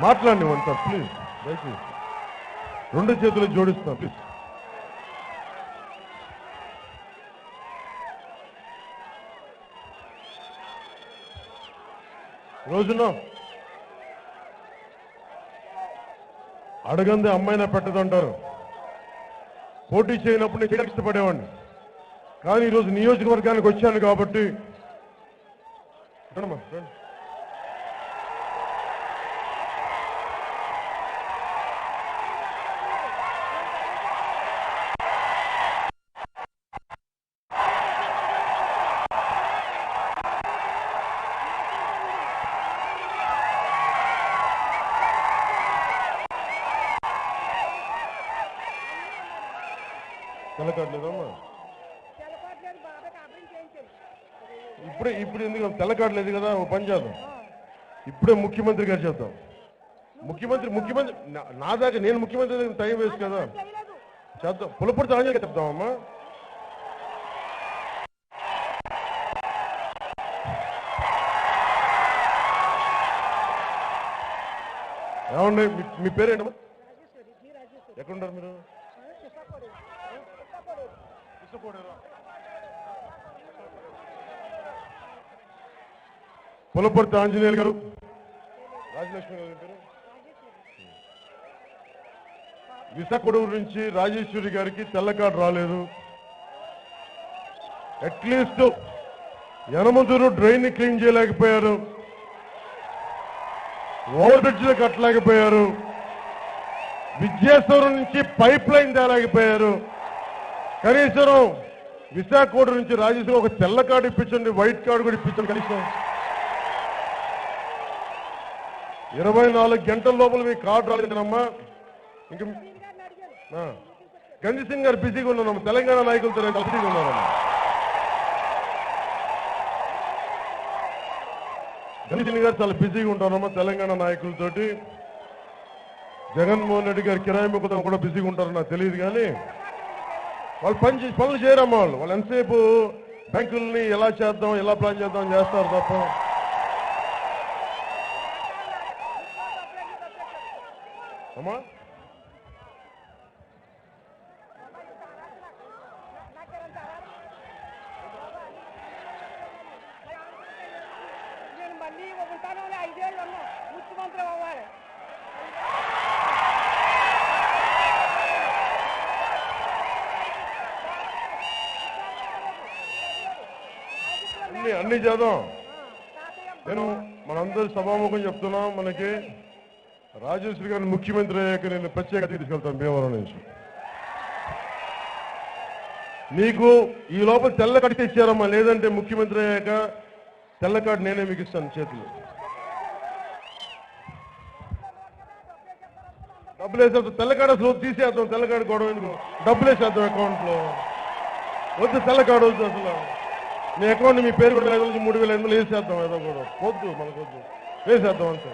మాట్లాడినివ్వండి sir please, దయచేసి 2 చేతులు జోడిస్తున్నా please. రోజున అడగంది అమ్మాయినా పెట్టదంటారు. పోటీ చేయనప్పుడు నేను ఇష్టపడేవాడిని, కానీ ఈరోజు నియోజకవర్గానికి వచ్చాను కాబట్టి తెల్లకాడలేదమ్మా, ఇప్పుడు ఎందుకు తెల్లకాడలేదు కదా, ఓ పని చేద్దాం, ఇప్పుడే ముఖ్యమంత్రి గారు చేద్దాం. ముఖ్యమంత్రి నా దాకా నేను ముఖ్యమంత్రి దగ్గర టైం వేస్ట్ కదా, చేద్దాం. పులపూర్తి ఆంజనేయ చెప్తామమ్మా. ఏమండి మీ పేరేంటమ్మా? ఎక్కడుంటారు మీరు? పులపర్తి ఆంజనేయులు గారు, రాజలక్ష్మి గారు పేరు, విశాఖపట్నం నుంచి రాజేశ్వరి గారికి తెల్ల కార్డు రాలేదు. అట్లీస్ట్ యనమదూరు డ్రైన్ ని క్లీన్ చేయలేకపోయారు, ఓవర్ బ్రిడ్జ్లు కట్టలేకపోయారు, విద్యాశ్వరం నుంచి పైప్ లైన్ తేలేకపోయారు. కనీసం విశాఖపట్నం నుంచి రాజేశ్వరి ఒక తెల్ల కార్డు ఇప్పించండి, వైట్ కార్డు కూడా ఇప్పించండి. కనీసం 24 గంటల లోపల మీ కార్డు రాలేదమ్మా. ఇంక గంజి సింగ్ గారు బిజీగా ఉన్నారమ్మా, తెలంగాణ నాయకులతో బిజీగా ఉన్నారమ్మా. గంజి సింగ్ గారు చాలా బిజీగా ఉంటారమ్మా తెలంగాణ నాయకులతోటి. జగన్మోహన్ రెడ్డి గారు కిరాయి ముఖతం కూడా బిజీగా ఉంటారు, నాకు తెలియదు. కానీ వాళ్ళు పనులు చేయరమ్మా. వాళ్ళు ఎంతసేపు బ్యాంకుల్ని ఎలా చేద్దాం, ఎలా ప్లాన్ చేద్దాం అని చేస్తారు తప్ప. అమ్మా నేను మళ్ళీ ఉంటాను, 5 ఏళ్ళు ఉన్నా ముఖ్యమంత్రి అవ్వాలి. అన్ని చేద్దాం. నేను మనందరూ సభాముఖం చెప్తున్నాం, మనకి రాజేశ్వరి గారిని ముఖ్యమంత్రి అయ్యాక నేను ప్రత్యేకత తీసుకెళ్తాను భీమవరం నుంచి. నీకు ఈ లోపల తెల్ల కార్డు ఇచ్చారమ్మా, లేదంటే ముఖ్యమంత్రి అయ్యాక తెల్ల కార్డు నేనే మీకు ఇస్తాను చేతులు. డబ్బులు వేసేద్దాం, తెల్ల కార్డు అసలు తీసేద్దాం, తెల్ల కార్డు గొడవ ఎందుకు, డబ్బులు వేసేద్దాం అకౌంట్లో. వద్దు తెల్ల కార్డు వద్దు, అసలు నీ అకౌంట్ మీ పేరు కూడా 3,500 వేసేద్దాం, ఏదో కూడా వద్దు, మనకు వద్దు, వేసేద్దాం అంతే.